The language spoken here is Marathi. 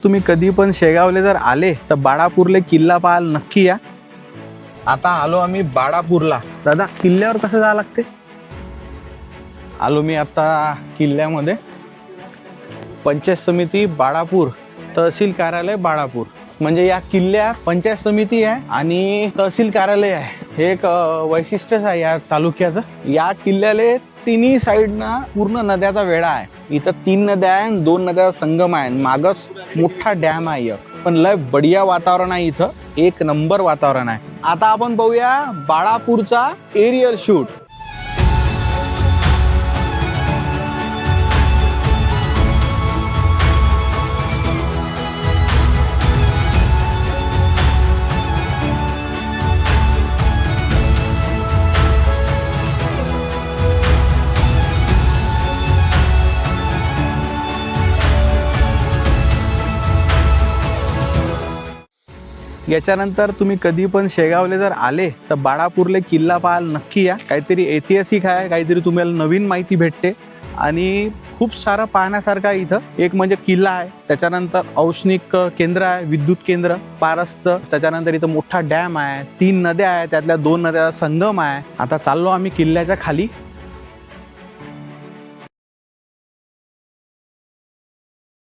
तुम्ही कधी पण शेगावले जर आले तर बाळापूरले किल्ला पाहायला नक्की या। आता आलो आम्ही बाळापूरला। दादा किल्ल्यावर कसं जावं लागते? आलो मी आता किल्ल्यामध्ये। पंचायत समिती बाळापूर, तहसील कार्यालय बाळापूर, म्हणजे या किल्ल्या पंचायत समिती आहे आणि तहसील कार्यालय आहे। हे एक वैशिष्ट्यच आहे या तालुक्याचं। या किल्ल्याले तिन्ही साइडना पूर्ण नद्याचा वेढा आहे। इथं 3 नद्या आहे आणि 2 नद्याचा संगम आहे। मागच मोठा डॅम आहे एक। पण लय बढिया वातावरण आहे इथं, एक नंबर वातावरण आहे। आता आपण पाहूया बाळापूरचा एरियल शूट। याच्यानंतर तुम्ही कधी पण शेगावले जर आले तर बाळापूरले किल्ला पाहायला नक्की या। काहीतरी ऐतिहासिक आहे, काहीतरी तुम्हाला नवीन माहिती भेटते आणि खूप सारं पाहण्यासारखं आहे इथं। एक म्हणजे किल्ला आहे, त्याच्यानंतर औष्णिक केंद्र आहे, विद्युत केंद्र पारसचं, त्याच्यानंतर इथं मोठा डॅम आहे, 3 नद्या आहेत, त्यातल्या 2 नद्या संगम आहे। आता चाललो आम्ही किल्ल्याच्या खाली।